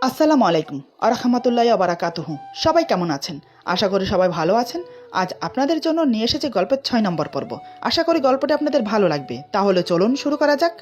আসসালামু আলাইকুম আরহামাতুল্লাহি ওয়া বারাকাতুহু। সবাই কেমন আছেন? আশা করি সবাই ভালো আছেন। আজ আপনাদের জন্য নিয়ে এসেছি গল্পের 6 নম্বর পর্ব। আশা করি গল্পটি আপনাদের ভালো লাগবে। তাহলে চলুন শুরু করা যাক।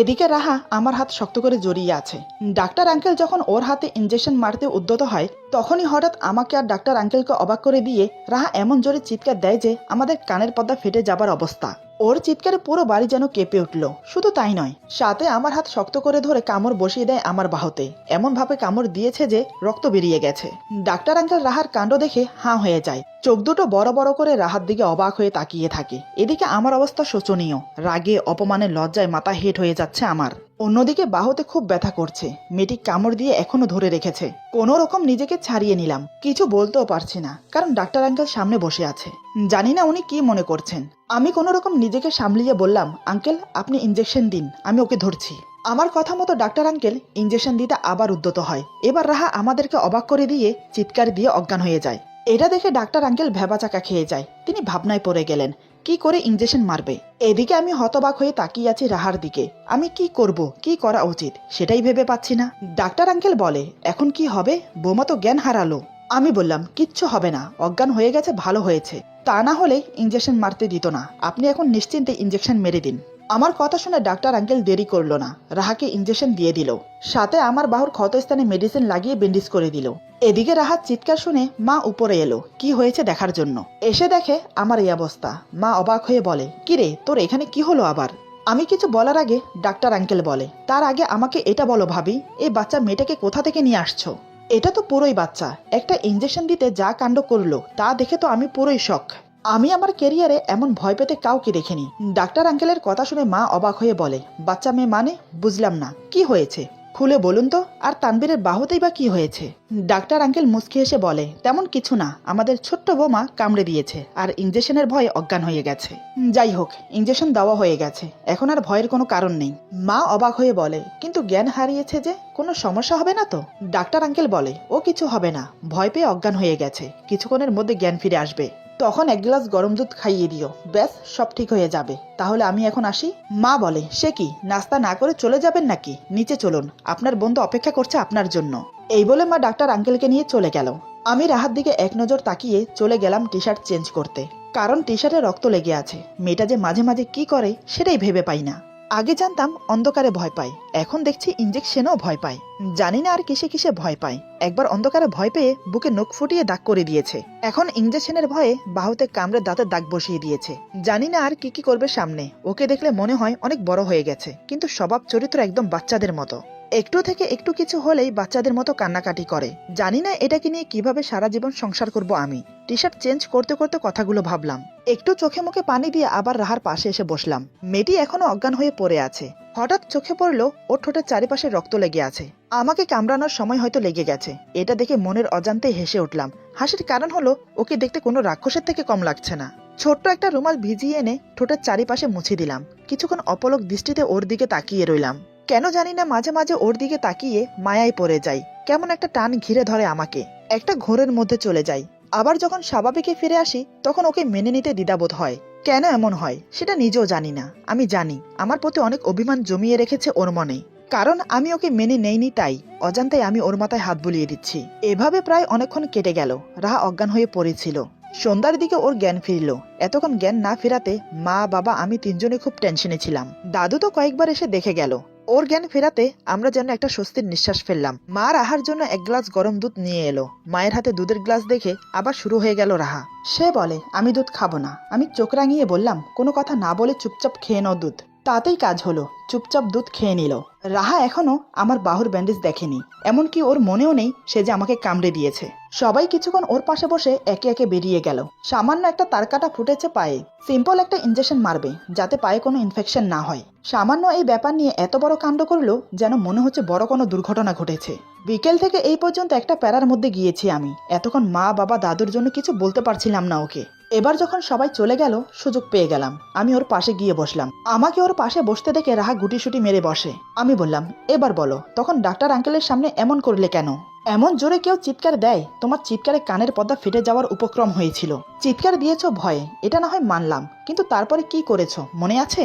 এদিকে রাহা আমার হাত শক্ত করে জড়িয়ে আছে। ডাক্তার আঙ্কেল যখন ওর হাতে ইনজেকশন মারতে উদ্যত হয়, তখনই হঠাৎ আমাকে আর ডাক্তার আঙ্কেলকে অবাক করে দিয়ে রাহা এমন জোরে চিৎকার দেয় যে আমাদের কানের পর্দা ফেটে যাবার অবস্থা। ওর চিৎকারে পুরো বাড়ি যেন কেঁপে উঠল। শুধু তাই নয়, সাথে আমার হাত শক্ত করে ধরে কামড় বসিয়ে দেয় আমার বাহুতে। এমন ভাবে কামড় দিয়েছে যে রক্ত বেরিয়ে গেছে। ডাক্তার আঙ্কেল রাহার কাণ্ড দেখে হাঁ হয়ে যায়। চোখ দুটো বড় বড় করে রাহার দিকে অবাক হয়ে তাকিয়ে থাকে। এদিকে আমার অবস্থা শোচনীয়। রাগে, অপমানে, লজ্জায় মাথা হেট হয়ে যাচ্ছে আমার। অন্যদিকে বাহুতে খুব ব্যথা করছে। মেয়েটি কামড় দিয়ে এখনো ধরে রেখেছে। কোনো রকম নিজেকে ছাড়িয়ে নিলাম। কিছু বলতেও পারছি না, কারণ ডাক্তার আঙ্কেল সামনে বসে আছে। জানি না উনি কি মনে করছেন। আমি কোনো রকম নিজেকে সামলিয়ে বললাম, আঙ্কেল আপনি ইনজেকশন দিন, আমি ওকে ধরছি। আমার কথা মতো ডাক্তার আঙ্কেল ইনজেকশন দিতে আবার উদ্যত হয়। এবার রাহা আমাদেরকে অবাক করে দিয়ে চিৎকার দিয়ে অজ্ঞান হয়ে যায়। এটা দেখে ডাক্তার আঙ্কেল ভেবাচাকা খেয়ে যায়। তিনি ভাবনায় পড়ে গেলেন, কি করে ইনজেকশন মারবে। এদিকে আমি হতবাক হয়ে তাকিয়ে আছি রাহার দিকে। আমি কি করব, কি করা উচিত সেটাই ভেবে পাচ্ছি না। ডাক্তার আঙ্কেল বলে, এখন কি হবে? বোমা তো জ্ঞান হারালো। আমি বললাম, কিচ্ছু হবে না, অজ্ঞান হয়ে গেছে, ভালো হয়েছে। তা না হলে ইনজেকশন মারতে দিত না। আপনি এখন নিশ্চিন্তে ইনজেকশন মেরে দিন। আমার কথা শুনে ডাক্তার আঙ্কেল দেরি করলো না, রাহাকে ইনজেকশন দিয়ে দিল। সাথে আমার বাহুর ক্ষতস্থানে মেডিসিন লাগিয়ে ব্যান্ডেজ করে দিল। এদিকে রাহাত চিৎকার শুনে মা উপরে এলো কি হয়েছে দেখার জন্য। এসে দেখে আমার এই অবস্থা। মা অবাক হয়ে বলে, কিরে তোর এখানে কি হলো আবার? আমি কিছু বলার আগে ডাক্তার আঙ্কেল বলে, তার আগে আমাকে এটা বলো ভাবি, এই বাচ্চা মেয়েটাকে কোথা থেকে নিয়ে আসছো? এটা তো পুরোই বাচ্চা। একটা ইনজেকশন দিতে যা কাণ্ড করলো তা দেখে তো আমি পুরোই শক। আমি আমার ক্যারিয়ারে এমন ভয় পেতে কাউকে দেখিনি। ডাক্তার আঙ্কেলের কথা শুনে মা অবাক হয়ে বলে, বাচ্চা মেয়ে মানে? বুঝলাম না, কি হয়েছে খুলে বলুন তো। আর তানবীরের বাহুতেই বা কি হয়েছে? ডাক্তার আঙ্কেল মুচকি হেসে বলে, তেমন কিছু না, আমাদের ছোট্ট বোমা কামড়ে দিয়েছে আর ইনজেকশনের ভয়ে অজ্ঞান হয়ে গেছে। যাই হোক, ইনজেকশন দেওয়া হয়ে গেছে, এখন আর ভয়ের কোনো কারণ নেই। মা অবাক হয়ে বলে, কিন্তু জ্ঞান হারিয়েছে যে, কোনো সমস্যা হবে না তো? ডাক্তার আঙ্কেল বলে, ও কিছু হবে না, ভয় পেয়ে অজ্ঞান হয়ে গেছে, কিছুক্ষণের মধ্যে জ্ঞান ফিরে আসবে। তখন এক গ্লাস গরম দুধ খাইয়ে দিও, ব্যাস সব ঠিক হয়ে যাবে। তাহলে আমি এখন আসি। মা বলে, সে কি, নাস্তা না করে চলে যাবেন নাকি? নিচে চলুন, আপনার বন্ধু অপেক্ষা করছে আপনার জন্য। এই বলে মা ডাক্তার আঙ্কেলকে নিয়ে চলে গেল। আমি রাহার দিকে এক নজর তাকিয়ে চলে গেলাম টি শার্ট চেঞ্জ করতে, কারণ টি শার্টে রক্ত লেগে আছে। মেয়েটা যে মাঝে মাঝে কি করে সেটাই ভেবে পাই না। আগে জানতাম অন্ধকারে ভয় পায়, এখন দেখছি ইনজেকশনও ভয় পায়। জানি না আর কিসে কিসে ভয় পায়। একবার অন্ধকারে ভয় পেয়ে বুকে নখ ফুটিয়ে দাগ করে দিয়েছে, এখন ইনজেকশনের ভয়ে বাহুতে কামড়ে দাঁতের দাগ বসিয়ে দিয়েছে। জানি না আর কি কি করবে সামনে। ওকে দেখলে মনে হয় অনেক বড় হয়ে গেছে, কিন্তু স্বভাব চরিত্র একদম বাচ্চাদের মতো। একটু থেকে একটু কিছু হলেই বাচ্চাদের মতো কান্নাকাটি করে। জানি না এটাকে নিয়ে কিভাবে সারা জীবন সংসার করব আমি। টি শার্ট চেঞ্জ করতে করতে কথাগুলো ভাবলাম। একটু চোখে মুখে পানি দিয়ে আবার রাহার পাশে এসে বসলাম। মেয়েটি এখনো অজ্ঞান হয়ে পড়ে আছে। হঠাৎ চোখে পড়লো ওর ঠোঁটের চারিপাশে রক্ত লেগে আছে। আমাকে কামড়ানোর সময় হয়তো লেগে গেছে। এটা দেখে মনের অজান্তে হেসে উঠলাম। হাসির কারণ হলো ওকে দেখতে কোনো রাক্ষসের থেকে কম লাগছে না। ছোট্ট একটা রুমাল ভিজিয়ে এনে ঠোঁটের চারিপাশে মুছে দিলাম। কিছুক্ষণ অপলক দৃষ্টিতে ওর দিকে তাকিয়ে রইলাম। কেন জানি না মাঝে মাঝে ওর দিকে তাকিয়ে মায়ায় পড়ে যাই। কেমন একটা টান ঘিরে ধরে আমাকে, একটা ঘোরের মধ্যে চলে যাই। আবার যখন স্বাভাবিকে ফিরে আসি তখন ওকে মেনে নিতে দ্বিধাবোধ হয়। কেন এমন হয় সেটা নিজেও জানি না। আমি জানি আমার প্রতি অনেক অভিমান জমিয়ে রেখেছে ওর মনে, কারণ আমি ওকে মেনে নেইনি। তাই অজান্তায় আমি ওর মাথায় হাত বুলিয়ে দিচ্ছি। এভাবে প্রায় অনেকক্ষণ কেটে গেল। রাহা অজ্ঞান হয়ে পড়েছিল। সন্ধ্যার দিকে ওর জ্ঞান ফিরল। এতক্ষণ জ্ঞান না ফেরাতে মা, বাবা, আমি তিনজনে খুব টেনশনে ছিলাম। দাদু তো কয়েকবার এসে দেখে গেল। ওর জ্ঞান ফেরাতে আমরা যেন একটা স্বস্তির নিঃশ্বাস ফেললাম। মা রাহার জন্য এক গ্লাস গরম দুধ নিয়ে এলো। মায়ের হাতে দুধের গ্লাস দেখে আবার শুরু হয়ে গেল রাহা। সে বলে, আমি দুধ খাবো না। আমি চোখ রাঙিয়ে বললাম, কোনো কথা না বলে চুপচাপ খেয়ে নাও দুধ। তাতেই কাজ হলো, চুপচাপ দুধ খেয়ে নিল। রাহা এখনো আমার বাহুর ব্যান্ডেজ দেখেনি, এমনকি ওর মনেও নেই সে যে আমাকে কামড়ে দিয়েছে। সবাই কিছুক্ষণ ওর পাশে বসে একে একে বেরিয়ে গেল। সামান্য একটা তারকাটা ফুটেছে পায়ে, সিম্পল একটা ইনজেকশন মারবে যাতে পায়ে কোনো ইনফেকশন না হয়। সামান্য এই ব্যাপার নিয়ে এত বড় কাণ্ড করলো যেন মনে হচ্ছে বড় কোনো দুর্ঘটনা ঘটেছে। বিকেল থেকে এই পর্যন্ত একটা প্যারার মধ্যে গিয়েছি আমি। এতক্ষণ মা, বাবা, দাদুর জন্য কিছু বলতে পারছিলাম না ওকে। এবার যখন সবাই চলে গেল সুযোগ পেয়ে গেলাম। আমি ওর পাশে গিয়ে বসলাম। আমাকে ওর পাশে বসতে দেখে রাহা গুটিসুটি মেরে বসে। আমি বললাম, এবার বলো, তখন ডাক্তার আঙ্কেলের সামনে এমন করলে কেন? এমন জোরে কেউ চিৎকার দেয়? তোমার চিৎকারে কানের পর্দা ফেটে যাওয়ার উপক্রম হয়েছিল। চিৎকার দিয়েছ ভয়ে, এটা না হয় মানলাম, কিন্তু তারপরে কি করেছো মনে আছে?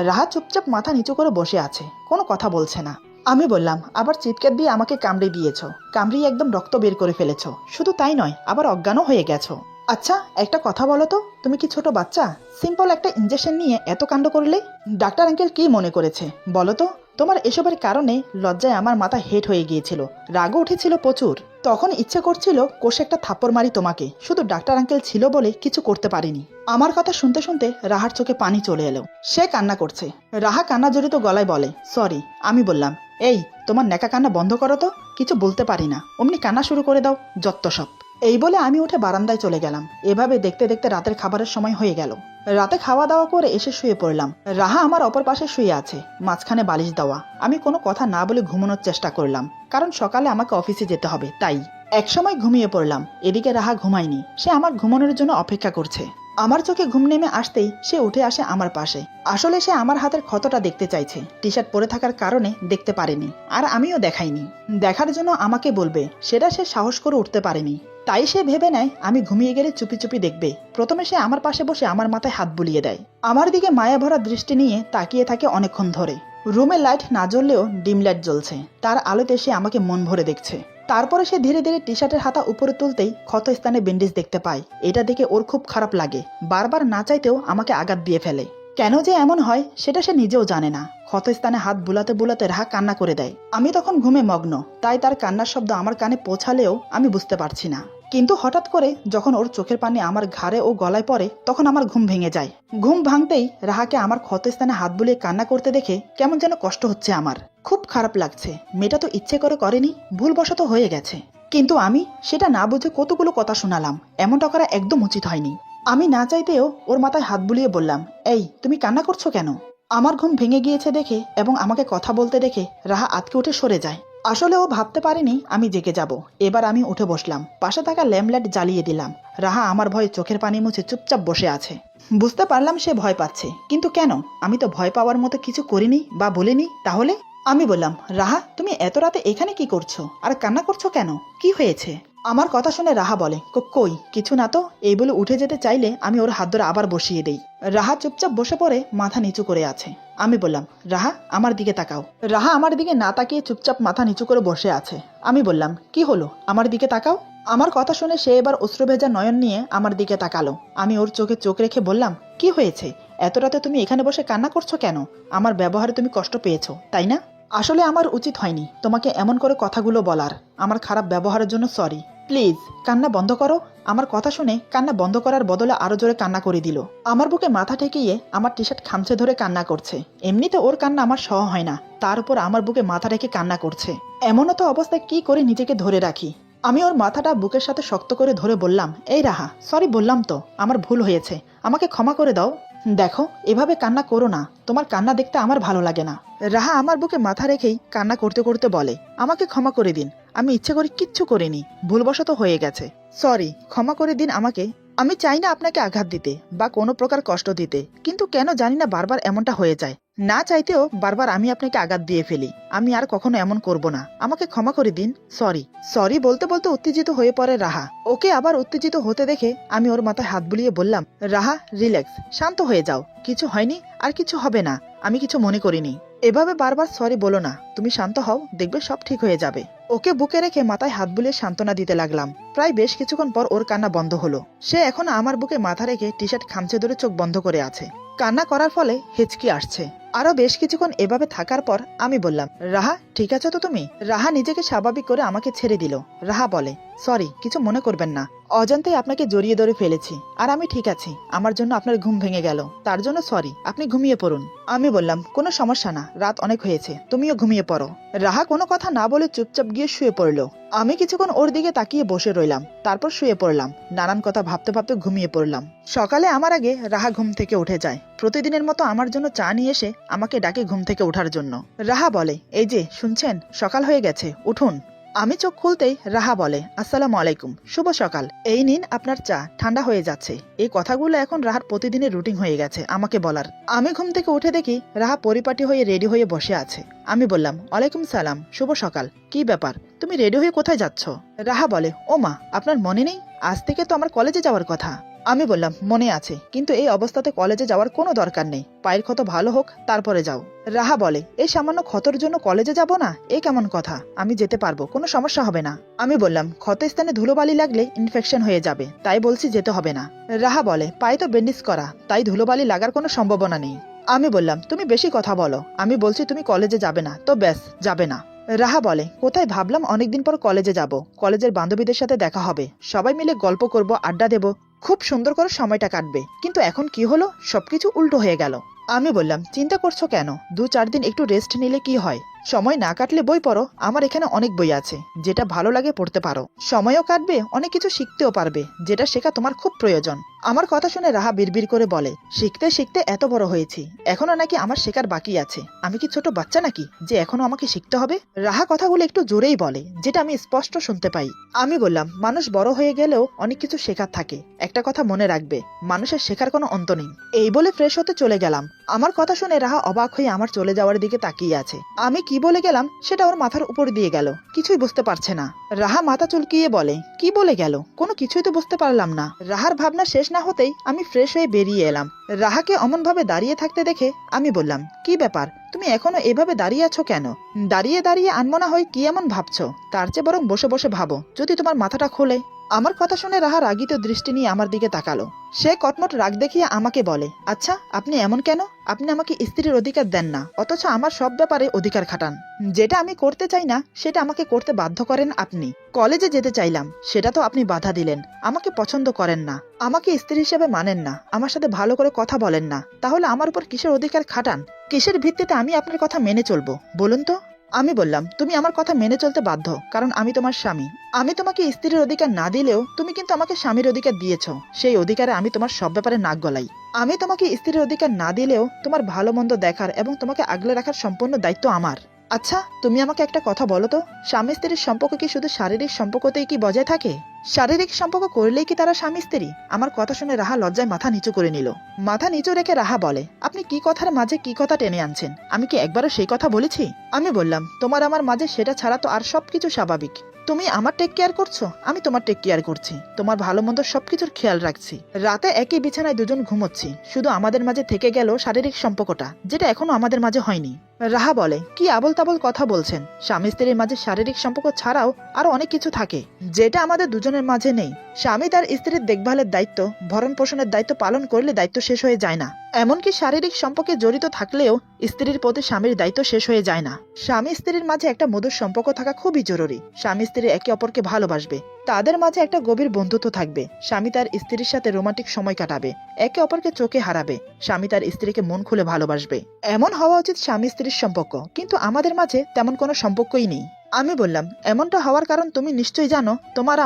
রাহা চুপচাপ মাথা নিচু করে বসে আছে, কোনো কথা বলছে না। আমি বললাম, আবার চিৎকার দিয়ে আমাকে কামড়ে দিয়েছো, কামড়িয়ে একদম রক্ত বের করে ফেলেছো, শুধু তাই নয় আবার অজ্ঞানও হয়ে গেছো। আচ্ছা একটা কথা বলো তো, তুমি কি ছোট বাচ্চা? সিম্পল একটা ইঞ্জেকশন নিয়ে এত কাণ্ড করলে? ডাক্তার আঙ্কেল কি মনে করেছে বলো তো? তোমার এসবের কারণে লজ্জায় আমার মাথা হেট হয়ে গিয়েছিল, রাগও উঠেছিল প্রচুর। তখন ইচ্ছে করছিল কষে একটা থাপ্পড় মারি তোমাকে, শুধু ডাক্তার আঙ্কেল ছিল বলে কিছু করতে পারিনি। আমার কথা শুনতে শুনতে রাহার চোখে পানি চলে এলো, সে কান্না করছে। রাহা কান্না জড়িত গলায় বলে, সরি। আমি বললাম, এই তোমার নেকা কান্না বন্ধ করো তো, কিছু বলতে পারি না, অমনি কান্না শুরু করে দাও, যত্ত সব। এই বলে আমি উঠে বারান্দায় চলে গেলাম। এভাবে দেখতে দেখতে রাতের খাবারের সময় হয়ে গেল। রাতে খাওয়া দাওয়া করে এসে শুয়ে পড়লাম। রাহা আমার অপর পাশে শুয়ে আছে, মাঝখানে বালিশ দেওয়া। আমি কোনো কথা না বলে ঘুমানোর চেষ্টা করলাম, কারণ সকালে আমাকে অফিসে যেতে হবে তাই। একসময় ঘুমিয়ে পড়লাম। এদিকে রাহা ঘুমায়নি, সে আমার ঘুমানোর জন্য অপেক্ষা করছে। আমার চোখে ঘুম নেমে আসতেই সে উঠে আসে আমার পাশে। আসলে সে আমার হাতের ক্ষতটা দেখতে চাইছে, টি শার্ট পরে থাকার কারণে দেখতে পারেনি, আর আমিও দেখাইনি। দেখার জন্য আমাকে বলবে, সেটা সে সাহস করে উঠতে পারেনি। তাই সে ভেবে নেয় আমি ঘুমিয়ে গেলে চুপি চুপি দেখবে। প্রথমে সে আমার পাশে বসে আমার মাথায় হাত বুলিয়ে দেয়, আমার দিকে মায়া ভরা দৃষ্টি নিয়ে তাকিয়ে থাকে অনেকক্ষণ ধরে। রুমে লাইট না জ্বললেও ডিম লাইট জ্বলছে, তার আলোতে সে আমাকে মন ভরে দেখছে। তারপরে সে ধীরে ধীরে টি শার্টের হাতা উপরে তুলতেই ক্ষত স্থানে ব্যান্ডেজ দেখতে পায়। এটা দেখে ওর খুব খারাপ লাগে, বারবার না চাইতেও আমাকে আঘাত দিয়ে ফেলে। কেন যে এমন হয় সেটা সে নিজেও জানে না। ক্ষত স্থানে হাত বুলাতে বুলাতে রাহা কান্না করে দেয়। আমি তখন ঘুমে মগ্ন, তাই তার কান্নার শব্দ আমার কানে পৌঁছালেও আমি বুঝতে পারছি না। কিন্তু হঠাৎ করে যখন ওর চোখের পানি আমার ঘাড়ে ও গলায় পড়ে, তখন আমার ঘুম ভেঙে যায়। ঘুম ভাঙতেই রাহাকে আমার ক্ষত স্থানে হাত বুলিয়ে কান্না করতে দেখে কেমন যেন কষ্ট হচ্ছে আমার। খুব খারাপ লাগছে, মেয়েটা তো ইচ্ছে করে করেনি, ভুলবশত হয়ে গেছে। কিন্তু আমি সেটা না বুঝে কতগুলো কথা শোনালাম, এমনটা করা একদম উচিত হয়নি। আমি না চাইতেও ওর মাথায় হাত বুলিয়ে বললাম, এই তুমি কান্না করছো কেন? আমার ঘুম ভেঙে গিয়েছে দেখে এবং আমাকে কথা বলতে দেখে রাহা আতকে উঠে সরে যায়। আসলে ও ভাবতে পারেনি আমি জেগে যাব। এবার আমি উঠে বসলাম, পাশে থাকা ল্যাম্পলাইট জ্বালিয়ে দিলাম। রাহা আমার ভয়ে চোখের পানি মুছে চুপচাপ বসে আছে। বুঝতে পারলাম সে ভয় পাচ্ছে, কিন্তু কেন? আমি তো ভয় পাওয়ার মতো কিছু করিনি বা বলিনি। তাহলে আমি বললাম, রাহা তুমি এত রাতে এখানে কি করছো, আর কান্না করছো কেন? কি হয়েছে? আমার কথা শুনে রাহা বলে, কই কিছু না তো। এই বলে উঠে যেতে চাইলে আমি ওর হাত ধরে আবার বসিয়ে দেই। রাহা চুপচাপ বসে পড়ে মাথা নিচু করে আছে। আমি বললাম, রাহা আমার দিকে তাকাও। রাহা আমার দিকে না তাকিয়ে চুপচাপ মাথা নিচু করে বসে আছে। আমি বললাম, কি হলো, আমার দিকে তাকাও। আমার কথা শুনে সে এবার অশ্রুভেজা নয়ন নিয়ে আমার দিকে তাকালো। আমি ওর চোখে চোখ রেখে বললাম, কি হয়েছে? এত রাতে তুমি এখানে বসে কান্না করছো কেন? আমার ব্যবহারে তুমি কষ্ট পেয়েছো তাই না? আসলে আমার উচিত হয়নি তোমাকে এমন করে কথাগুলো বলার। আমার খারাপ ব্যবহারের জন্য সরি। প্লিজ কান্না বন্ধ করো। আমার কথা শুনে কান্না বন্ধ করার বদলে আরো জোরে কান্না করে দিল। আমার বুকে মাথা ঠেকিয়ে আমার টি শার্ট খামচে ধরে কান্না করছে। এমনিতে ওর কান্না আমার সহ হয় না, তার উপর আমার বুকে মাথা রেখে কান্না করছে। এমনও তো অবস্থায় কি করে নিজেকে ধরে রাখি। আমি ওর মাথাটা বুকের সাথে শক্ত করে ধরে বললাম, এই রাহা, সরি বললাম তো, আমার ভুল হয়েছে, আমাকে ক্ষমা করে দাও। দেখো এভাবে কান্না করো না, তোমার কান্না দেখতে আমার ভালো লাগে না। রাহা আমার বুকে মাথা রেখেই কান্না করতে করতে বলে, আমাকে ক্ষমা করে দিন, আমি ইচ্ছে করে কিচ্ছু করিনি, ভুলবশত হয়ে গেছে, সরি, ক্ষমা করে দিন আমাকে। আমি চাই না আপনাকে আঘাত দিতে বা কোনো প্রকার কষ্ট দিতে, কিন্তু কেন জানি না বারবার এমনটা হয়ে যায়। না চাইতেও বারবার আমি আপনাকে আঘাত দিয়ে ফেলি। আমি আর কখনো এমন করব না, আমাকে ক্ষমা করে দিন, সরি। সরি বলতে বলতে উত্তেজিত হয়ে পড়ে রাহা। ওকে আবার উত্তেজিত হতে দেখে আমি ওর মাথায় হাত বুলিয়ে বললাম, রাহা রিল্যাক্স, শান্ত হয়ে যাও, কিছু হয়নি আর কিছু হবে না, আমি কিছু মনে করিনি। এভাবে বারবার সরি বলো না, তুমি শান্ত হও, দেখবে সব ঠিক হয়ে যাবে। ওকে বুকে রেখে মাথায় হাত বুলিয়ে সান্ত্বনা দিতে লাগলাম। প্রায় বেশ কিছুক্ষণ পর ওর কান্না বন্ধ হলো। সে এখন আমার বুকে মাথা রেখে টি শার্ট খামচে ধরে চোখ বন্ধ করে আছে। কান্না করার ফলে হেঁচকি আসছে। আরো বেশ কিছুক্ষণ এভাবে থাকার পর আমি বললাম, রাহা ঠিক আছে তো তুমি? রাহা নিজেকে স্বাভাবিক করে আমাকে ছেড়ে দিল। রাহা বলে, সরি, কিছু মনে করবেন না, অজান্তেই আপনাকে জড়িয়ে ধরে ফেলেছি, আর আমি ঠিক আছি। আমার জন্য আপনার ঘুম ভেঙে গেল, তার জন্য সরি, আপনি ঘুমিয়ে পড়ুন। আমি বললাম, কোনো সমস্যা না, রাত অনেক হয়েছে, তুমিও ঘুমিয়ে পড়ো। রাহা কোনো কথা না বলে চুপচাপ গিয়ে শুয়ে পড়লো। আমি কিছুক্ষণ ওর দিকে তাকিয়ে বসে রইলাম, তারপর শুয়ে পড়লাম। নানান কথা ভাবতে ভাবতে ঘুমিয়ে পড়লাম। সকালে আমার আগে রাহা ঘুম থেকে উঠে যায়। প্রতিদিনের মতো আমার জন্য চা নিয়ে এসে আমাকে ডাকে ঘুম থেকে ওঠার জন্য। রাহা বলে, এই যে শুনছেন, সকাল হয়ে গেছে, উঠুন। আমি চোখ খুলতেই রাহা বলে, আসসালামু আলাইকুম, শুভ সকাল, এই নিন আপনার চা, ঠান্ডা হয়ে যাচ্ছে। এই কথাগুলো এখন রাহার প্রতিদিনের রুটিন হয়ে গেছে আমাকে বলার। আমি ঘুম থেকে উঠে দেখি রাহা পরিপাটি হয়ে রেডি হয়ে বসে আছে। আমি বললাম, ওয়ালাইকুম সালাম, শুভ সকাল, কি ব্যাপার, তুমি রেডি হয়ে কোথায় যাচ্ছ? রাহা বলে, ও মা, আপনার মনে নেই, আজ থেকে তো আমার কলেজে যাওয়ার কথা। আমি বললাম মনে আছে, কিন্তু এই অবস্থাতে কলেজে যাওয়ার কোনো দরকার নেই, পায়ের ক্ষত ভালো হোক তারপরে যাও। রাহা বলে, এই সামান্য ক্ষতর জন্য কলেজে যাব না? এ কেমন কথা? আমি যেতে পারবো, কোনো সমস্যা হবে না। আমি বললাম ক্ষত স্থানে ধুলোবালি লাগলে ইনফেকশন হয়ে যাবে, তাই বলছি যেতে হবে না। রাহা বলে, পায়ে তো ব্যান্ডেজ করা, তাই ধুলোবালি লাগার কোনো সম্ভাবনা নেই। আমি বললাম তুমি বেশি কথা বলো, আমি বলছি তুমি কলেজে যাবে না তো ব্যাস যাবে না। রাহা বলে, কোথায় ভাবলাম অনেকদিন পর কলেজে যাব, কলেজের বান্ধবীদের সাথে দেখা হবে, সবাই মিলে গল্প করব, আড্ডা দেব, খুব সুন্দর করে সময়টা কাটবে, কিন্তু এখন কি হলো, সবকিছু উল্টো হয়ে গেল। আমি বললাম চিন্তা করছো কেন, 2-4 দিন একটু রেস্ট নিলে কি হয়, সময় না কাটলে বই পড়ো, আমার এখানে অনেক বই আছে, যেটা ভালো লাগে পড়তে পারো, সময়ও কাটবে, অনেক কিছু শিখতেও পারবে, যেটা শেখা তোমার খুব প্রয়োজন। আমার কথা শুনে রাহা বিড়বিড় করে বলে, শিখতে শিখতে এত বড় হয়েছি, এখনো নাকি আমার শেখার বাকি আছে, আমি কি ছোট বাচ্চা নাকি যে এখনো আমাকে শিখতে হবে? রাহা কথাগুলো একটু জোরেই বলে, যেটা আমি স্পষ্ট শুনতে পাই। আমি বললাম মানুষ বড় হয়ে গেলেও অনেক কিছু শেখার থাকে, একটা কথা মনে রাখবে, মানুষের শেখার কোনো অন্ত নেই। এই বলে ফ্রেশ হতে চলে গেলাম। আমার কথা শুনে রাহা অবাক হয়ে আমার চলে যাওয়ার দিকে তাকিয়ে আছে। আমি কি বলে গেলাম সেটা ওর মাথার উপর দিয়ে গেল, কিছুই বুঝতে পারছে না। রাহা মাথা চুলকিয়ে বলে, কি বলে গেল, কোনো কিছুই তো বুঝতে পারলাম না। রাহার ভাবনা শেষ না হতেই আমি ফ্রেশ হয়ে বেরিয়ে এলাম। রাহাকে অমন ভাবে দাঁড়িয়ে থাকতে দেখে আমি বললাম, কি ব্যাপার, তুমি এখনো এভাবে দাঁড়িয়ে আছো কেন? দাঁড়িয়ে দাঁড়িয়ে আনমনা হয়ে কি এমন ভাবছো, তার চেয়ে বরং বসে বসে ভাবো, যদি তোমার মাথাটা খোলে। আমার কথা শুনে রাহা রাগিত দৃষ্টি নিয়ে আমার দিকে তাকালো। সে কটমট রাগ দেখিয়ে আমাকে বলে, আচ্ছা আপনি এমন কেন, আপনি আমাকে স্ত্রীর অধিকার দেন না, অথচ আমার সব ব্যাপারে অধিকার খাটান। যেটা আমি করতে চাই না সেটা আমাকে করতে বাধ্য করেন আপনি। কলেজে যেতে চাইলাম, সেটা তো আপনি বাধা দিলেন। আমাকে পছন্দ করেন না, আমাকে স্ত্রী হিসেবে মানেন না, আমার সাথে ভালো করে কথা বলেন না, তাহলে আমার উপর কিসের অধিকার খাটান? কিসের ভিত্তিতে আমি আপনার কথা মেনে চলবো বলুন তো? আমি বললাম, তুমি আমার কথা মেনে চলতে বাধ্য, কারণ আমি তোমার স্বামী। আমি তোমাকে স্ত্রীর অধিকার না দিলেও তুমি কিন্তু আমাকে স্বামীর অধিকার দিয়েছ, সেই অধিকারে আমি তোমার সব ব্যাপারে নাক গলাই। আমি তোমাকে স্ত্রীর অধিকার না দিলেও তোমার ভালো মন্দ দেখার এবং তোমাকে আগলে রাখার সম্পূর্ণ দায়িত্ব আমার। আচ্ছা তুমি আমাকে একটা কথা বলো তো, স্বামী স্ত্রীর সম্পর্ক কি শুধু শারীরিক সম্পর্কতেই কি বজায় থাকে? শারীরিক সম্পর্ক করলেই কি তারা স্বামী স্ত্রী? আমার কথা শুনে রাহা লজ্জায় মাথা নিচু করে নিল। মাথা নিচু রেখে রাহা বলে, আপনি কি কথার মাঝে কি কথা টেনে আনছেন, আমি কি একবারও সেই কথা বলেছি? আমি বললাম, তোমার আমার মাঝে সেটা ছাড়া তো আর সবকিছু স্বাভাবিক। তুমি আমার টেক কেয়ার করছো, আমি তোমার টেক কেয়ার করছি, তোমার ভালো মন্দ সবকিছুর খেয়াল রাখছি, রাতে একই বিছানায় দুজন ঘুমোচ্ছি, শুধু আমাদের মাঝে থেকে গেল শারীরিক সম্পর্কটা, যেটা এখনো আমাদের মাঝে হয়নি। রাহা বলে, কি আবল তাবল কথা বলছেন, স্বামী স্ত্রীর মাঝে শারীরিক সম্পর্ক ছাড়াও আরো অনেক কিছু থাকে, যেটা আমাদের দুজনের মাঝে নেই। স্বামী তার স্ত্রীর দেখভালের দায়িত্ব, ভরণ পোষণের দায়িত্ব পালন করলে দায়িত্ব শেষ হয়ে যায় না। এমনকি শারীরিক সম্পর্কে জড়িত থাকলেও স্ত্রীর প্রতি স্বামীর দায়িত্ব শেষ হয়ে যায় না। স্বামী স্ত্রীর মাঝে একটা মধুর সম্পর্ক থাকা খুবই জরুরি। স্বামী স্ত্রী একে অপরকে ভালোবাসবে, তাদের মাঝে একটা গভীর বন্ধুত্ব থাকবে। স্বামী তার স্ত্রীর সাথে রোমান্টিক সময় কাটাবে, একে অপরকে চোখে হারাবে, স্বামী তার স্ত্রীকে মন খুলে ভালোবাসবে। এমন হওয়া উচিত স্বামী স্ত্রীর সম্পর্ক, কিন্তু আমাদের মাঝে তেমন কোনো সম্পর্কই নেই। আমি বললাম, এমনটা হওয়ার কারণ তুমি নিশ্চয়ই জানো। তোমার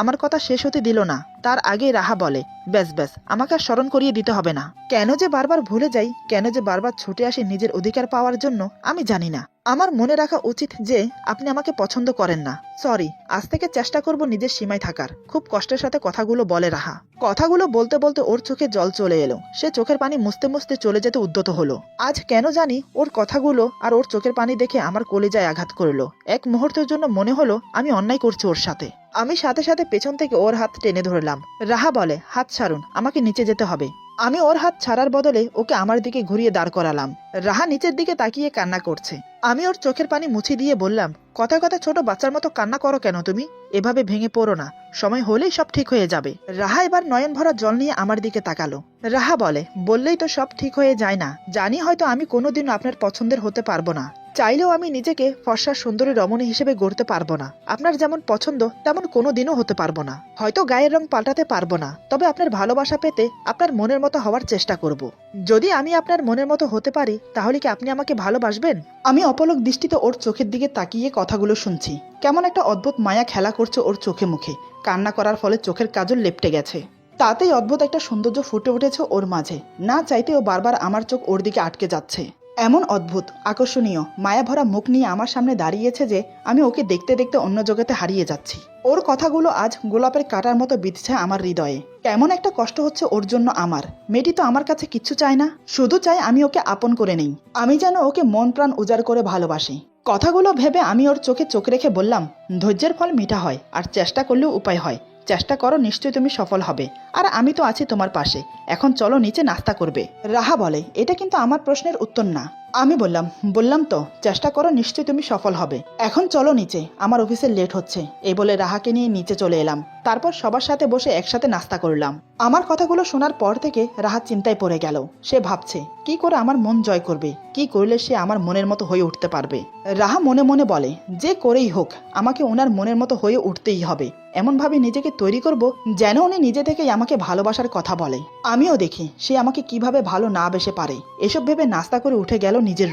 আমার কথা শেষ হতে দিল না, তার আগে রাহা বলে, ব্যাস ব্যাস, আমাকে আর স্মরণ করিয়ে দিতে হবে না। কেন যে বারবার ভুলে যাই, কেন যে বারবার ছুটে আসি নিজের অধিকার পাওয়ার জন্য, আমি জানি না। আমার মনে রাখা উচিত যে আপনি আমাকে পছন্দ করেন না। সরি, আজ থেকে চেষ্টা করব নিজের সীমায় থাকার। খুব কষ্টের সাথে কথাগুলো বলে রাহা। কথাগুলো বলতে বলতে ওর চোখে জল চলে এলো। সে চোখের পানি মুছতে মুছতে চলে যেতে উদ্যত হলো। আজ কেন জানি ওর কথাগুলো আর ওর চোখের পানি দেখে আমার কলিজায় আঘাত করলো। এক মুহূর্তের জন্য মনে হলো আমি অন্যায় করছি ওর সাথে। আমি সাথে সাথে পেছন থেকে ওর হাত টেনে ধরলাম। রাহা বলে, হাত ছাড়ুন, আমাকে নিচে যেতে হবে। আমি ওর হাত ছাড়ার বদলে ওকে আমার দিকে ঘুরিয়ে দাঁড় করালাম। রাহা নিচের দিকে তাকিয়ে কান্না করছে। আমি ওর চোখের পানি মুছে দিয়ে বললাম, কথায় কথায় ছোট বাচ্চার মতো কান্না করো কেন তুমি? এভাবে ভেঙে পড়ো না, সময় হলেই সব ঠিক হয়ে যাবে। রাহা এবার নয়ন ভরা জল নিয়ে আমার দিকে তাকালো। রাহা বলে, বললেই তো সব ঠিক হয়ে যায় না। জানি হয়তো আমি কোনোদিনও আপনার পছন্দের হতে পারবো না, চাইলেও আমি নিজেকে ফর্সা সুন্দরী রমণী হিসেবে গড়তে পারবো না। আপনার যেমন পছন্দ তেমন কোনোদিনও হতে পারবো না। হয়তো গায়ের রং পাল্টাতে পারবো না, তবে আপনার ভালোবাসা পেতে আপনার মনের মতো হওয়ার চেষ্টা করব। যদি আমি আপনার মনের মতো হতে পারি, তাহলে কি আপনি আমাকে ভালোবাসবেন? আমি অপলক দৃষ্টিতে ওর চোখের দিকে তাকিয়ে কথাগুলো শুনছি। কেমন একটা অদ্ভুত মায়া খেলা করছে ওর চোখে মুখে। কান্না করার ফলে চোখের কাজল লেপটে গেছে, তাতেই অদ্ভুত একটা সৌন্দর্য ফুটে উঠেছে ওর মাঝে। না চাইতেও বারবার আমার চোখ ওর দিকে আটকে যাচ্ছে। এমন অদ্ভুত আকর্ষণীয় মায়া ভরা মুখ নিয়ে আমার সামনে দাঁড়িয়েছে যে আমি ওকে দেখতে দেখতে অন্য জগতে হারিয়ে যাচ্ছি। ওর কথাগুলো আজ গোলাপের কাঁটার মতো বিঁধছে আমার হৃদয়ে। কেমন একটা কষ্ট হচ্ছে ওর জন্য আমার। মেয়েটি তো আমার কাছে কিচ্ছু চায় না, শুধু চাই আমি ওকে আপন করে নেই। আমি যেন ওকে মন প্রাণ উজাড় করে ভালোবাসি। কথাগুলো ভেবে আমি ওর চোখে চোখ রেখে বললাম, ধৈর্যের ফল মিঠা হয়, আর চেষ্টা করলেও উপায় হয়। চেষ্টা করো, নিশ্চয়ই তুমি সফল হবে। আর আমি তো আছি তোমার পাশে। এখন চলো নিচে নাস্তা করবে। রাহা বলে, এটা কিন্তু আমার প্রশ্নের উত্তর না। আমি বললাম তো চেষ্টা করো, নিশ্চয়ই তুমি সফল হবে। এখন চলো নিচে, আমার অফিসে লেট হচ্ছে। এই বলে রাহাকে নিয়ে নিচে চলে এলাম। তারপর সবার সাথে বসে একসাথে নাস্তা করলাম। আমার কথাগুলো শোনার পর থেকে রাহা চিন্তায় পড়ে গেল। সে ভাবছে কি করে আমার মন জয় করবে, কি করলে সে আমার মনের মতো হয়ে উঠতে পারবে। রাহা মনে মনে বলে, যে করেই হোক আমাকে ওনার মনের মতো হয়ে উঠতেই হবে। এমনভাবে নিজেকে তৈরি করব যেন উনি নিজে থেকেই আমাকে ভালোবাসার কথা বলে। আমিও দেখি সে আমাকে কিভাবে ভালো না বেসে পারে। এসব ভেবে নাস্তা করে উঠে গেল নিজের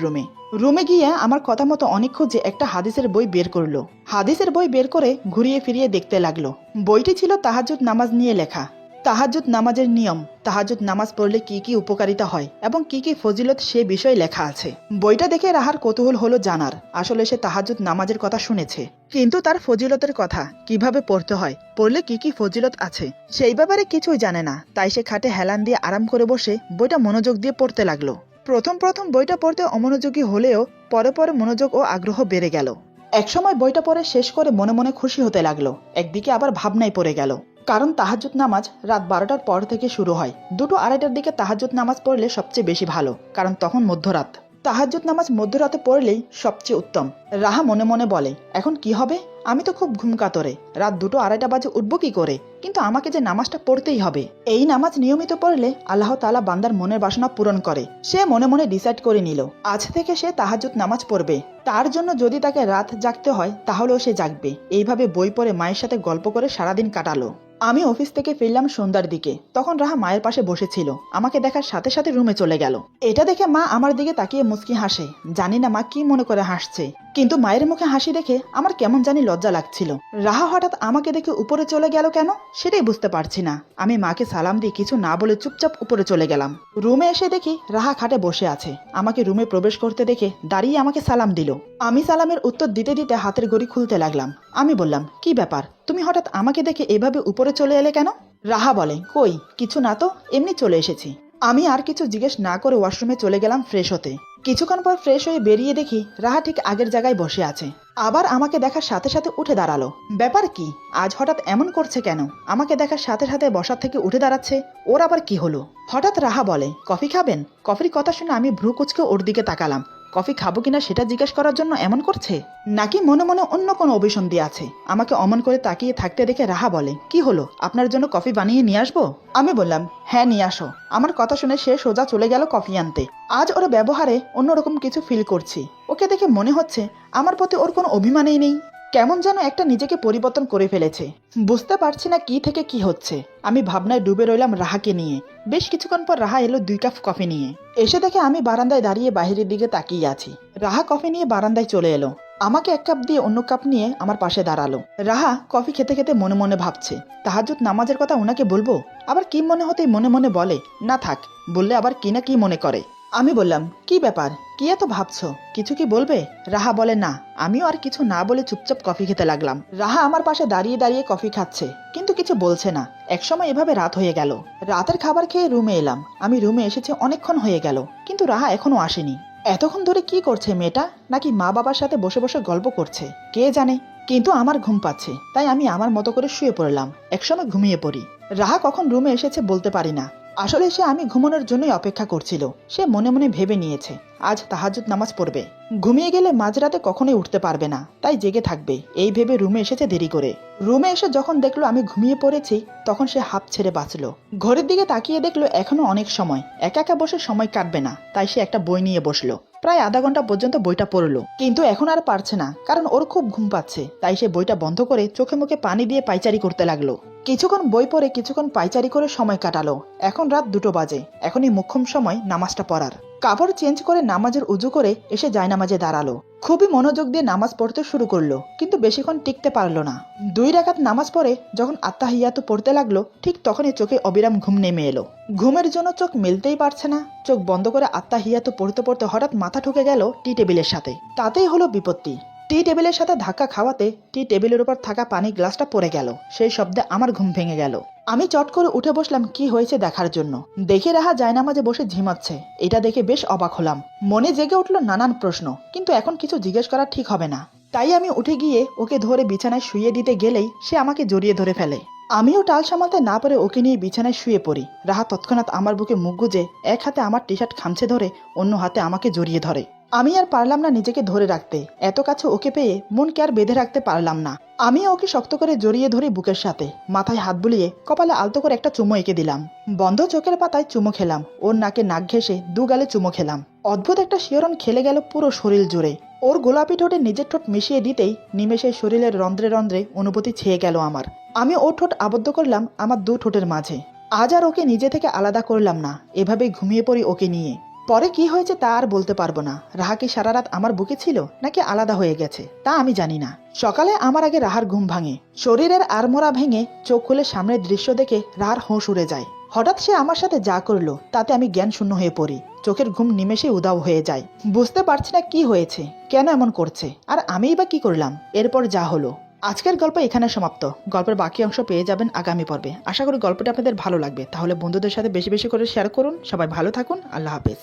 রুমে গিয়ে আমার কথা মতো অনেক খুঁজে একটা হাদিসের বই বের করলো। হাদিসের বই বের করে ঘুরিয়ে ফিরিয়ে দেখতে লাগলো। বইটি ছিল তাহাজ্জুদ নামাজ নিয়ে লেখা। তাহাজ্জুদ নামাজের নিয়ম, তাহাজ্জুদ নামাজ পড়লে কি কি উপকারিতা হয় এবং কি কি ফজিলত সে বিষয়ে লেখা আছে। বইটা দেখে রাহার কৌতূহল হলো জানার। আসলে সে তাহাজ্জুদ নামাজের কথা শুনেছে, কিন্তু তার ফজিলতের কথা, কিভাবে পড়তে হয়, পড়লে কি কি ফজিলত আছে সেই ব্যাপারে কিছুই জানে না। তাই সে খাটে হেলান দিয়ে আরাম করে বসে বইটা মনোযোগ দিয়ে পড়তে লাগলো। প্রথম বইটা পড়তে অমনোযোগী হলেও পরে পরে মনোযোগ ও আগ্রহ বেড়ে গেল। একসময় বইটা পড়ে শেষ করে মনে মনে খুশি হতে লাগলো। একদিকে আবার ভাবনায় পড়ে গেল, কারণ তাহাজ্জুদ নামাজ রাত 12টার পর থেকে শুরু হয়। 2-2:30টার দিকে তাহাজ্জুদ নামাজ পড়লে সবচেয়ে বেশি ভালো, কারণ তখন মধ্যরাত। তাহাজ্জুদ নামাজ মধ্যরাতে পড়লেই সবচেয়ে উত্তম। রাহা মনে মনে বলে, এখন কি হবে? আমি তো খুব ঘুম কাতরে, রাত 2-2:30 বাজে উঠবো কি করে? কিন্তু আমাকে যে নামাজটা পড়তেই হবে। এই নামাজ নিয়মিত পড়লে আল্লাহ তাআলা বান্দার মনের বাসনা পূরণ করে। সে মনে মনে ডিসাইড করে নিল, আজ থেকে সে তাহাজ্জুদ নামাজ পড়বে। তার জন্য যদি তাকে রাত জাগতে হয় তাহলেও সে জাগবে। এইভাবে বই পড়ে মায়ের সাথে গল্প করে সারাদিন কাটালো। আমি অফিস থেকে ফিরলাম সন্ধ্যার দিকে। তখন রাহা মায়ের পাশে বসেছিল। আমাকে দেখার সাথে সাথে রুমে চলে গেল। এটা দেখে মা আমার দিকে তাকিয়ে মুচকি হাসে। জানি না মা কি মনে করে হাসছে, কিন্তু মায়ের মুখে হাসি দেখে আমার কেমন জানি লজ্জা লাগছিল। রাহা হঠাৎ আমাকে দেখে উপরে চলে গেল কেন সেটাই বুঝতে পারছি না। আমি মাকে সালাম দিয়ে কিছু না বলে চুপচাপ উপরে চলে গেলাম। রুমে এসে দেখি রাহা খাটে বসে আছে। আমাকে রুমে প্রবেশ করতে দেখে দাঁড়িয়ে আমাকে সালাম দিল। আমি সালামের উত্তর দিতে দিতে হাতের ঘড়ি খুলতে লাগলাম। আমি বললাম, কি ব্যাপার, তুমি হঠাৎ আমাকে দেখে এভাবে উপরে চলে এলে কেন? রাহা বলে, কই কিছু না তো, এমনি চলে এসেছি। আমি আর কিছু জিজ্ঞেস না করে ওয়াশরুমে চলে গেলাম ফ্রেশ হতে। কিছুক্ষণ পর ফ্রেশ হয়ে বেরিয়ে দেখি রাহা ঠিক আগের জায়গায় বসে আছে। আবার আমাকে দেখার সাথে সাথে উঠে দাঁড়ালো। ব্যাপার কি, আজ হঠাৎ এমন করছে কেন? আমাকে দেখার সাথে সাথে বসার থেকে উঠে দাঁড়াচ্ছে, ওর আবার কি হলো? হঠাৎ রাহা বলে, কফি খাবেন? কফির কথা শুনে আমি ভ্রু কুচকে ওর দিকে তাকালাম। কফি খাবো কিনা সেটা জিজ্ঞেস করার জন্য এমন করছে, নাকি মনে মনে অন্য কোনো অভিসন্ধি আছে? আমাকে অমন করে তাকিয়ে থাকতে দেখে রাহা বলে, কি হলো, আপনার জন্য কফি বানিয়ে নিয়ে আসবো? আমি বললাম, হ্যাঁ নিয়ে আসো। আমার কথা শুনে সে সোজা চলে গেল কফি আনতে। আজ ওর ব্যবহারে অন্যরকম কিছু ফিল করছি। ওকে দেখে মনে হচ্ছে আমার প্রতি ওর কোনো অভিমানই নেই। কেমন যেন একটা নিজেকে পরিবর্তন করে ফেলেছে। বুঝতে পারছি না কি থেকে কি হচ্ছে। আমি ভাবনায় ডুবে রইলাম রাহাকে নিয়ে। বেশ কিছুক্ষণ পর রাহা এলো 2 কাপ কফি নিয়ে। এসে দেখে আমি বারান্দায় দাঁড়িয়ে বাইরের দিকে তাকিয়ে আছি। রাহা কফি নিয়ে বারান্দায় চলে এলো। আমাকে 1 কাপ দিয়ে অন্য কাপ নিয়ে আমার পাশে দাঁড়ালো। রাহা কফি খেতে খেতে মনে মনে ভাবছে, তাহাজ্জুদ নামাজের কথা ওনাকে বলবো? আবার কি মনে হতেই মনে মনে বলে, না থাক, বললে আবার কি না কি মনে করে। আমি বললাম, কি ব্যাপার, কি এত ভাবছো, কিছু কি বলবে? রাহা বলে, না। আমিও আর কিছু না বলে চুপচাপ কফি খেতে লাগলাম। রাহা আমার পাশে দাঁড়িয়ে দাঁড়িয়ে কফি খাচ্ছে, কিন্তু কিছু বলছে না। একসময় এভাবে রাত হয়ে গেল। রাতের খাবার খেয়ে রুমে এলাম। আমি রুমে এসেছি অনেকক্ষণ হয়ে গেল, কিন্তু রাহা এখনো আসেনি। এতক্ষণ ধরে কি করছে মেয়েটা? নাকি মা বাবার সাথে বসে বসে গল্প করছে, কে জানে। কিন্তু আমার ঘুম পাচ্ছে, তাই আমি আমার মতো করে শুয়ে পড়লাম। একসময় ঘুমিয়ে পড়ি। রাহা কখন রুমে এসেছে বলতে পারি না। আসলে সে আমি ঘুমানোর জন্যই অপেক্ষা করছিল। সে মনে মনে ভেবে নিয়েছে আজ তাহাজ্জুদ নামাজ পড়বে। ঘুমিয়ে গেলে মাঝরাতে কখনোই উঠতে পারবে না, তাই জেগে থাকবে, এই ভেবে রুমে এসেছে দেরি করে। রুমে এসে যখন দেখলো আমি ঘুমিয়ে পড়েছি, তখন সে হাঁপ ছেড়ে বাঁচলো। ঘড়ির দিকে তাকিয়ে দেখলো এখনো অনেক সময়, একা একা বসে সময় কাটবে না, তাই সে একটা বই নিয়ে বসলো। প্রায় আধা ঘন্টা পর্যন্ত বইটা পড়লো, কিন্তু এখন আর পারছে না, কারণ ওর খুব ঘুম পাচ্ছে। তাই সে বইটা বন্ধ করে চোখে মুখে পানি দিয়ে পায়চারি করতে লাগলো। কিছুক্ষণ বই পড়ে কিছুক্ষণ পায়চারি করে সময় কাটালো। এখন রাত 2 বাজে। এখনই মুখ্যম সময় নামাজটা পড়ার। কাপড় চেঞ্জ করে নামাজের উজু করে এসে জায়নামাজে দাঁড়ালো। খুবই মনোযোগ দিয়ে নামাজ পড়তে শুরু করলো, কিন্তু বেশিক্ষণ টিকতে পারলো না। 2 রাকাত নামাজ পড়ে যখন আত্তাহিয়াতু পড়তে লাগলো, ঠিক তখনই চোখে অবিরাম ঘুম নেমে এলো। ঘুমের জন্য চোখ মেলতেই পারছে না। চোখ বন্ধ করে আত্তাহিয়াতু পড়তে পড়তে হঠাৎ মাথা ঠুকে গেল টি টেবিলের সাথে। তাতেই হলো বিপত্তি। টি টেবিলের সাথে ধাক্কা খাওয়াতে টি টেবিলের উপর থাকা পানি গ্লাসটা পড়ে গেল। সেই শব্দে আমার ঘুম ভেঙে গেল। আমি চট করে উঠে বসলাম কি হয়েছে দেখার জন্য। দেখে রাহা জায়নামাজে বসে ঝিমাচ্ছে। এটা দেখে বেশ অবাক হলাম। মনে জেগে উঠল নানান প্রশ্ন, কিন্তু এখন কিছু জিজ্ঞেস করা ঠিক হবে না। তাই আমি উঠে গিয়ে ওকে ধরে বিছানায় শুইয়ে দিতে গেলেই সে আমাকে জড়িয়ে ধরে ফেলে। আমিও টাল সামালতে না পারে ওকে নিয়ে বিছানায় শুয়ে পড়ি। রাহা তৎক্ষণাৎ আমার বুকে মুখ গুজে এক হাতে আমার টি শার্ট খামছে ধরে অন্য হাতে আমাকে জড়িয়ে ধরে। আমি আর পারলাম না নিজেকে ধরে রাখতে। এত কাছে ওকে পেয়ে মনকে আর বেঁধে রাখতে পারলাম না। আমি ওকে শক্ত করে জড়িয়ে ধরে বুকের সাথে, মাথায় হাত বুলিয়ে কপালে আলতো করে একটা চুমো এঁকে দিলাম। বন্ধ চোখের পাতায় চুমো খেলাম, ওর নাকে নাক ঘেঁষে দু গালে চুমো খেলাম। অদ্ভুত একটা শিহরণ খেলে গেল পুরো শরীর জুড়ে। ওর গোলাপি ঠোঁটে নিজের ঠোঁট মিশিয়ে দিতেই নিমেষে শরীরের রন্ধ্রে রন্ধ্রে অনুভূতি ছেয়ে গেল আমার। আমি ওর ঠোঁট আবদ্ধ করলাম আমার দু ঠোঁটের মাঝে। আজ আর ওকে নিজে থেকে আলাদা করলাম না, এভাবেই ঘুমিয়ে পড়ি ওকে নিয়ে। পরে কি হয়েছে তা আর বলতে পারবো না। রাহা কি সারা রাত আমার বুকে ছিল নাকি আলাদা হয়ে গেছে তা আমি জানি না। সকালে আমার আগে রাহার ঘুম ভাঙে। শরীরের আড়মোড়া ভেঙে চোখ খুলে সামনের দৃশ্য দেখে রাহার হোঁশ উড়ে যায়। হঠাৎ সে আমার সাথে যা করলো তাতে আমি জ্ঞান শূন্য হয়ে পড়ি। চোখের ঘুম নিমেষে উধাও হয়ে যায়। বুঝতে পারছি না কি হয়েছে, কেন এমন করছে, আর আমিই বা কি করলাম। এরপর যা হলো। আজকের গল্প এখানে সমাপ্ত। গল্পের বাকি অংশ পেয়ে যাবেন আগামী পর্বে। আশা করি গল্পটা আপনাদের ভালো লাগবে। তাহলে বন্ধুদের সাথে বেশি বেশি করে শেয়ার করুন। সবাই ভালো থাকুন। আল্লাহ হাফেজ।